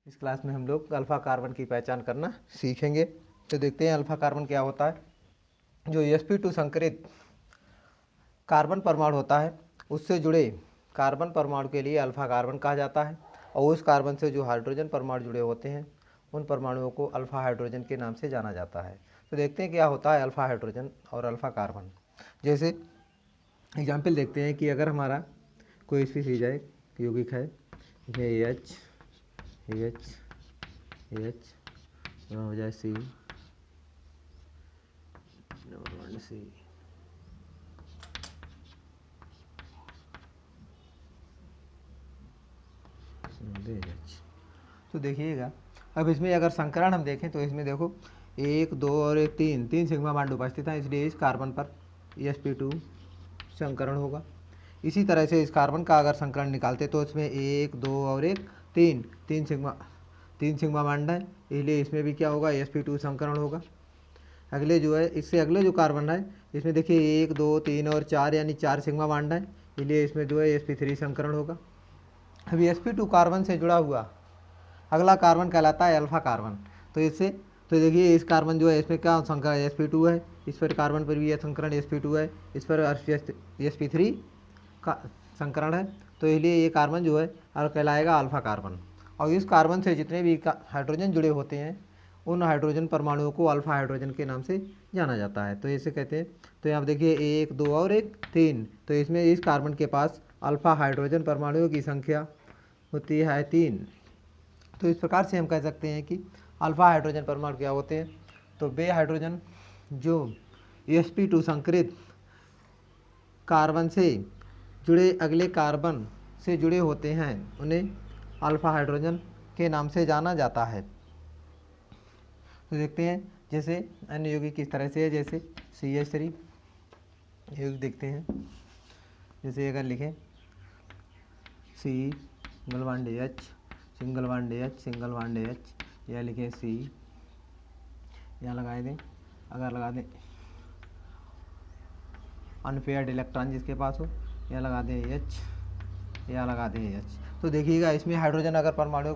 इस क्लास में हम लोग अल्फ़ा कार्बन की पहचान करना सीखेंगे। तो देखते हैं अल्फ़ा कार्बन क्या होता है। जो sp2 संकरित कार्बन परमाणु होता है उससे जुड़े कार्बन परमाणु के लिए अल्फ़ा कार्बन कहा जाता है, और उस कार्बन से जो हाइड्रोजन परमाणु जुड़े होते हैं उन परमाणुओं को अल्फ़ा हाइड्रोजन के नाम से जाना जाता है। तो देखते हैं क्या होता है अल्फ़ा हाइड्रोजन और अल्फ़ा कार्बन। जैसे एग्जाम्पल देखते हैं कि अगर हमारा कोई स्पीसीज है, यौगिक है, एच एच एच हो जाए सी सी तो देखिएगा अब इसमें अगर संकरण हम देखें तो इसमें देखो 1 2 और 1 तीन सिग्मा बॉन्ड उपस्थित है, इसलिए इस कार्बन पर sp2 संकरण होगा। इसी तरह से इस कार्बन का अगर संकरण निकालते तो इसमें 1 2 और 1 तीन सिग्मा बॉन्ड है, इसलिए इसमें भी क्या होगा sp2 संकरण होगा। अगले जो है इससे अगले जो कार्बन है इसमें देखिए 1 2 3 और 4 यानी 4 सिग्मा बॉन्ड है, इसलिए इसमें जो है sp3 संकरण होगा। अभी sp2 कार्बन से जुड़ा हुआ अगला कार्बन कहलाता है अल्फ़ा कार्बन। तो इससे तो देखिए इस कार्बन जो है इसमें क्या संकरण sp2 है, इस पर कार्बन पर भी यह संकरण sp2 है, इस पर sp3 का संकरण है, तो इसलिए ये कार्बन जो है और कहलाएगा अल्फ़ा कार्बन। और इस कार्बन से जितने भी हाइड्रोजन जुड़े होते हैं उन हाइड्रोजन परमाणुओं को अल्फ़ा हाइड्रोजन के नाम से जाना जाता है। तो इसे कहते हैं। तो यहाँ देखिए 1 2 और 1 3, तो इसमें इस कार्बन के पास अल्फ़ा हाइड्रोजन परमाणुओं की संख्या होती है 3। तो इस प्रकार से हम कह सकते हैं कि अल्फ़ा हाइड्रोजन परमाणु क्या होते हैं। तो वे हाइड्रोजन जो sp2 संकरित कार्बन से जुड़े अगले कार्बन से जुड़े होते हैं उन्हें अल्फ़ा हाइड्रोजन के नाम से जाना जाता है। तो देखते हैं जैसे अन्य यौगिक किस तरह से है। जैसे CH3 यौगिक देखते हैं। जैसे अगर लिखें single bond H single bond H single bond H, या लिखें C, यहाँ लगा दें। अगर लगा दें अनपेयर्ड इलेक्ट्रॉन जिसके पास हो, या लगा दें H, या लगा दें H। तो देखिएगा इसमें हाइड्रोजन अगर परमाणु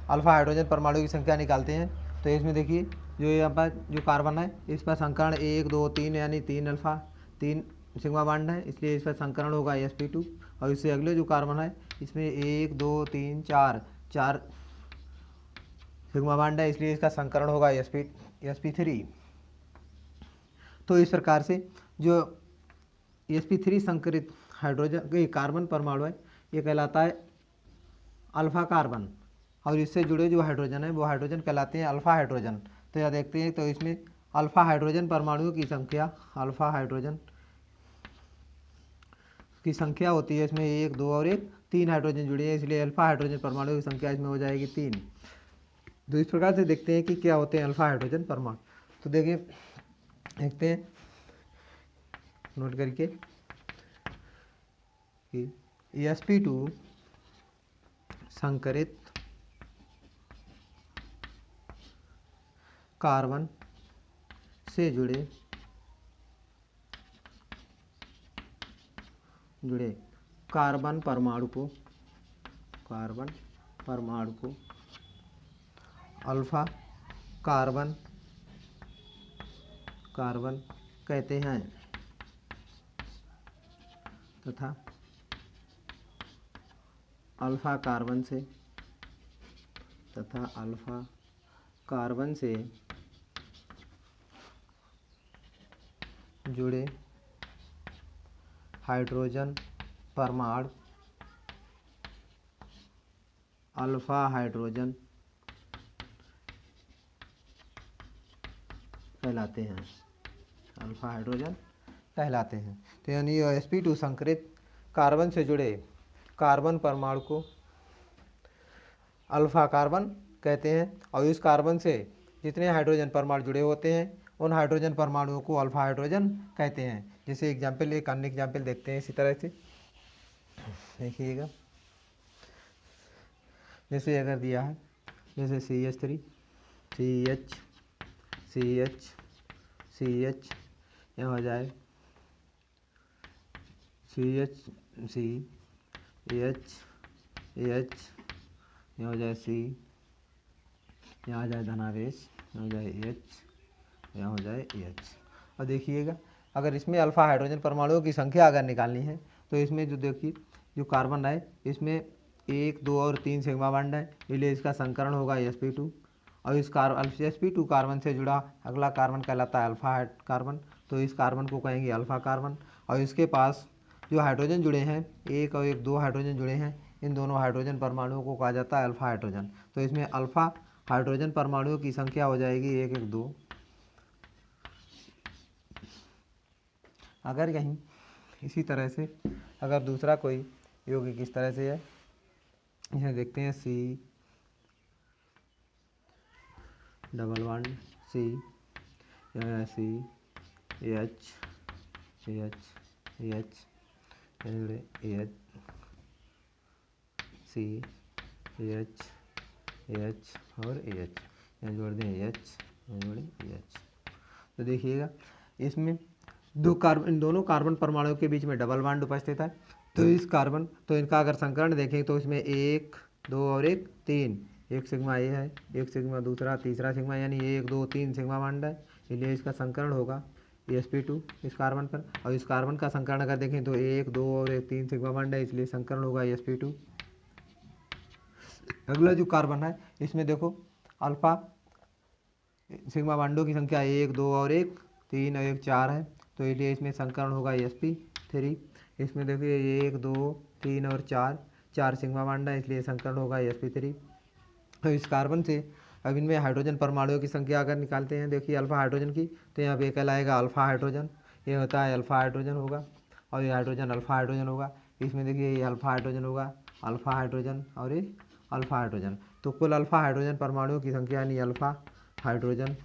अल्फ़ा हाइड्रोजन परमाणु की संख्या निकालते हैं तो इसमें देखिए जो यहाँ पर जो कार्बन है इस पर संकरण 1 2 3 यानी 3 अल्फ़ा 3 सिग्मा बॉन्ड है, इसलिए इस पर संकरण होगा sp2। और इससे अगले जो कार्बन है इसमें 1 2 3 4 सिग्मा बॉन्ड है, इसलिए इसका संकरण होगा sp3। तो इस प्रकार से जो sp3 संकरित हाइड्रोजन कार्बन परमाणु है ये कहलाता है अल्फ़ा कार्बन, और इससे जुड़े जो हाइड्रोजन है वो हाइड्रोजन कहलाते हैं अल्फ़ा हाइड्रोजन। तो यह देखते हैं तो इसमें अल्फ़ा हाइड्रोजन परमाणुओं की संख्या अल्फ़ा हाइड्रोजन की संख्या होती है इसमें 1 2 और 1 3 हाइड्रोजन जुड़े हैं, इसलिए अल्फ़ा हाइड्रोजन परमाणुओं की संख्या इसमें हो जाएगी 3। तो इस प्रकार से देखते हैं कि क्या होते हैं अल्फ़ा हाइड्रोजन परमाणु। तो देखिए देखते हैं नोट करके कि sp2 संकरित कार्बन से जुड़े कार्बन परमाणु को अल्फ़ा कार्बन कहते हैं तथा अल्फ़ा कार्बन से जुड़े हाइड्रोजन परमाणु अल्फ़ा हाइड्रोजन कहलाते हैं तो यानी sp2 संकरित कार्बन से जुड़े कार्बन परमाणु को अल्फ़ा कार्बन कहते हैं, और इस कार्बन से जितने हाइड्रोजन परमाणु जुड़े होते हैं उन हाइड्रोजन परमाणुओं को अल्फ़ा हाइड्रोजन कहते हैं। जैसे एग्जाम्पल एक अन्य एग्जाम्पल देखते हैं इसी तरह से देखिएगा। जैसे अगर दिया है जैसे CH3 CH यह हो जाए CH यह हो जाए C यहाँ आ जाए धनावेश, हो जाए H, यहाँ हो जाए H। और देखिएगा अगर इसमें अल्फा हाइड्रोजन परमाणुओं की संख्या अगर निकालनी है तो इसमें जो देखिए जो कार्बन है इसमें 1, 2 और 3 सिग्मा बॉन्ड है, इसलिए इसका संकरण होगा sp2। और इस sp2 कार्बन से जुड़ा अगला कार्बन कहलाता है अल्फा कार्बन, तो इस कार्बन को कहेंगे अल्फा कार्बन। और इसके पास जो हाइड्रोजन जुड़े हैं, एक और एक 2 हाइड्रोजन जुड़े हैं, इन दोनों हाइड्रोजन परमाणुओं को कहा जाता है अल्फा हाइड्रोजन। तो इसमें अल्फा हाइड्रोजन परमाणुओं की संख्या हो जाएगी 1, 1, 2। अगर यहीं इसी तरह से अगर दूसरा कोई यौगिक इस तरह से है, यह देखते हैं C double bond C, C H H H H C H H और H, यहाँ जोड़ दें H, जोड़ें H। तो देखिएगा इसमें इन दोनों कार्बन परमाणुओं के बीच में डबल बॉन्ड उपस्थित है। तो इस कार्बन तो इनका अगर संकरण देखें तो इसमें 1, 2 और 1, 3, एक सिग्मा ये है, एक सिग्मा दूसरा, तीसरा सिग्मा, यानी 1, 2, 3 सिग्मा बॉन्ड है, इसलिए इसका संकरण होगा sp2 इस कार्बन पर। और इस कार्बन का संकरण अगर देखें तो 1, 2 और 1, 3 सिग्मा बॉन्ड है, इसलिए संकरण होगा sp2। अगला जो कार्बन है इसमें देखो अल्फा सिग्मा बॉन्डों की संख्या 1, 2 और 1, 3 और 1, 4 है, तो इसलिए इसमें संकरण होगा sp3। इसमें देखिए 1, 2, 3 और 4 सिग्मा बॉन्ड है, इसलिए संकरण होगा sp3। तो इस कार्बन से अब इनमें हाइड्रोजन परमाणुओं की संख्या अगर निकालते हैं देखिए अल्फा हाइड्रोजन की, तो यहाँ पे कहलाएगा अल्फा हाइड्रोजन, ये होता है अल्फा हाइड्रोजन होगा, और ये हाइड्रोजन अल्फा हाइड्रोजन होगा। इसमें देखिए ये अल्फा हाइड्रोजन होगा, अल्फा हाइड्रोजन और ये अल्फा हाइड्रोजन। तो कुल अल्फा हाइड्रोजन परमाणुओं की संख्या यानी अल्फा हाइड्रोजन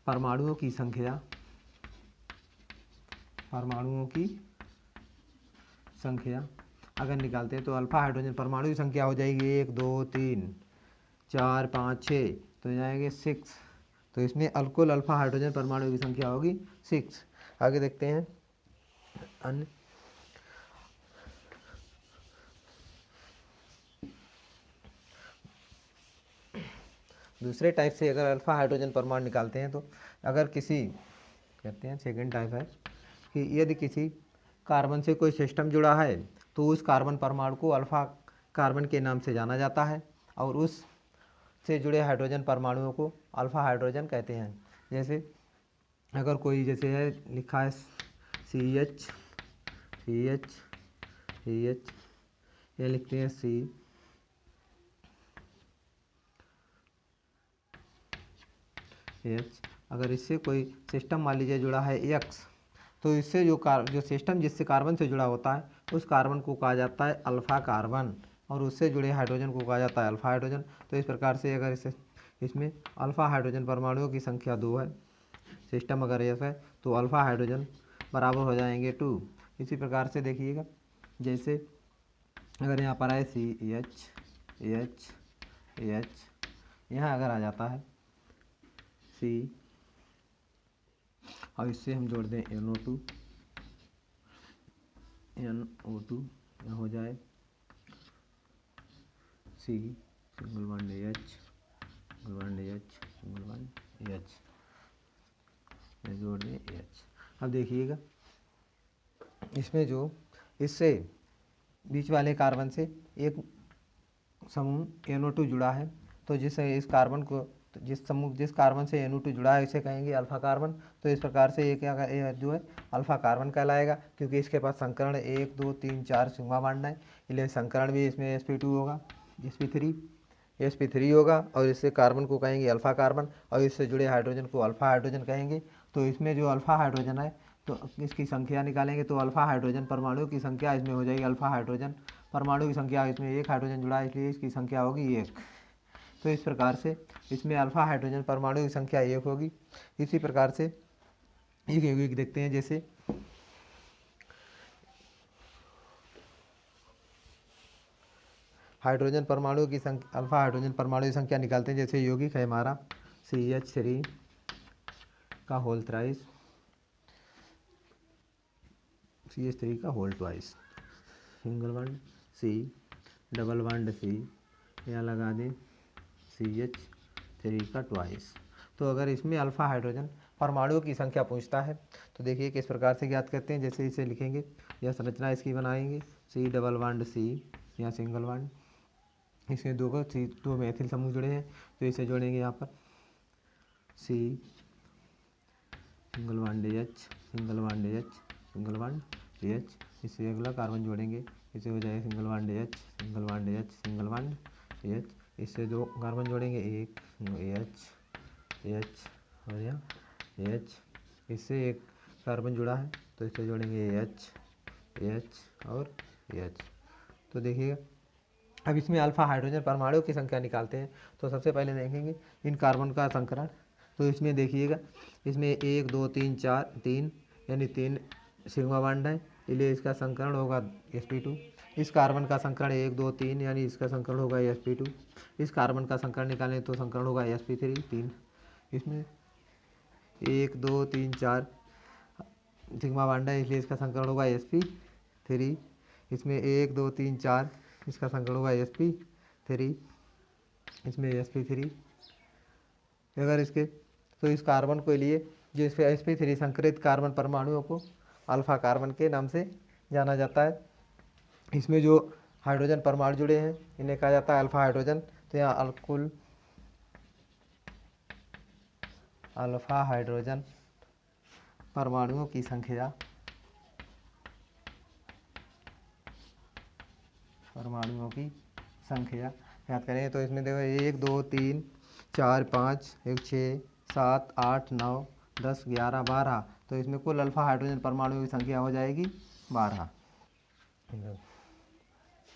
परमाणुओं की संख्या अगर निकालते हैं तो अल्फा हाइड्रोजन परमाणु की संख्या हो जाएगी 1, 2, 3, 4, 5, 6, तो जाएंगे 6। तो इसमें कुल अल्फा हाइड्रोजन परमाणु की संख्या होगी 6। आगे देखते हैं अन्य दूसरे टाइप से अगर अल्फा हाइड्रोजन परमाणु निकालते हैं तो अगर किसी कहते हैं सेकेंड टाइप है कि यदि किसी कार्बन से कोई सिस्टम जुड़ा है तो उस कार्बन परमाणु को अल्फा कार्बन के नाम से जाना जाता है, और उस से जुड़े हाइड्रोजन परमाणुओं को अल्फा हाइड्रोजन कहते हैं। जैसे अगर कोई जैसे है लिखा है CH CH CH, ये लिखते हैं C H। अगर इससे कोई सिस्टम मान लीजिए जुड़ा है X, तो इससे जो सिस्टम जिससे कार्बन से जुड़ा होता है उस कार्बन को कहा जाता है अल्फा कार्बन, और उससे जुड़े हाइड्रोजन को कहा जाता है अल्फा हाइड्रोजन। तो इस प्रकार से अगर इसमें अल्फा हाइड्रोजन परमाणुओं की संख्या 2 है, सिस्टम अगर ऐसा है तो अल्फा हाइड्रोजन बराबर हो जाएंगे 2। इसी प्रकार से देखिएगा जैसे अगर यहाँ पर आए CH H H, यहाँ अगर आ जाता है C और इससे हम जोड़ दें NO2 यहाँ हो जाए C single bond H single bond H single bond H, जोड़ दें H। अब देखिएगा इसमें जो इससे बीच वाले कार्बन से एक समूह NO2 जुड़ा है, तो जिससे इस कार्बन को जिस कार्बन से NO2 जुड़ा है इसे कहेंगे अल्फा कार्बन। तो इस प्रकार से ये जो है अल्फा कार्बन कहलाएगा, क्योंकि इसके पास संकरण 1, 2, 3, 4 सिग्मा बॉन्ड है, इसलिए संकरण भी इसमें sp2 होगा, sp3 होगा, और इससे कार्बन को कहेंगे अल्फा कार्बन, और इससे जुड़े हाइड्रोजन को अल्फा हाइड्रोजन कहेंगे। तो इसमें जो अल्फा हाइड्रोजन है तो इसकी संख्या निकालेंगे तो अल्फा हाइड्रोजन परमाणु की संख्या इसमें हो जाएगी, अल्फा हाइड्रोजन परमाणु की संख्या, इसमें एक हाइड्रोजन जुड़ा है इसलिए इसकी संख्या होगी 1। तो इस प्रकार से इसमें अल्फा हाइड्रोजन परमाणु की संख्या 1 होगी। इसी प्रकार से एक यौगिक देखते हैं, जैसे हाइड्रोजन परमाणु की संख्या अल्फा हाइड्रोजन परमाणु की संख्या निकालते हैं। जैसे यौगिक है हमारा CH3 का होल थ्राइस, CH3 का whole twice, single bond C double bond C, यहाँ लगा दें CH3 का ट्वाइस। तो अगर इसमें अल्फा हाइड्रोजन परमाणुओं की संख्या पूछता है तो देखिए किस प्रकार से ज्ञात करते हैं। जैसे इसे लिखेंगे, यह संरचना इसकी बनाएंगे, C डबल बॉन्ड C या सिंगल बॉन्ड, इसमें दो मैथिल समूह जुड़े हैं तो इसे जोड़ेंगे यहाँ पर C single bond H single bond H single bond H। इससे अगला कार्बन जोड़ेंगे, इसे हो जाएगा single bond H single bond H single bond H। इससे दो कार्बन जोड़ेंगे, एक H और यहाँ H। इससे एक कार्बन जुड़ा है तो इसे जोड़ेंगे H और H। तो देखिएगा अब इसमें अल्फा हाइड्रोजन परमाणुओं की संख्या निकालते हैं। तो सबसे पहले देखेंगे इन कार्बन का संकरण। तो इसमें देखिएगा, इसमें 1 2 3 4 3 यानी 3 सिग्मा बॉन्ड है, इसलिए इसका संकरण होगा sp2। इस कार्बन का संकरण 1 2 3 यानी इसका संकरण होगा sp2। इस कार्बन का संकरण निकालें तो संकरण होगा sp3 3। इसमें 1 2 3 4 सिग्मा बॉन्ड है, इसलिए इसका संकरण होगा sp3। इसमें 1 2 3 4 इसका संकरण होगा sp3, इसमें sp3। अगर इसके तो इस कार्बन के लिए जो इस पे sp3 संकरित कार्बन परमाणुओं को अल्फा कार्बन के नाम से जाना जाता है। इसमें जो हाइड्रोजन परमाणु जुड़े हैं इन्हें कहा जाता है अल्फा हाइड्रोजन। तो यहाँ कुल अल्फा हाइड्रोजन परमाणुओं की संख्या याद करें तो इसमें देखो 1 2 3 4 5 1 6 7 8 9 10 11 12। तो इसमें कुल अल्फा हाइड्रोजन परमाणुओं की संख्या हो जाएगी 12।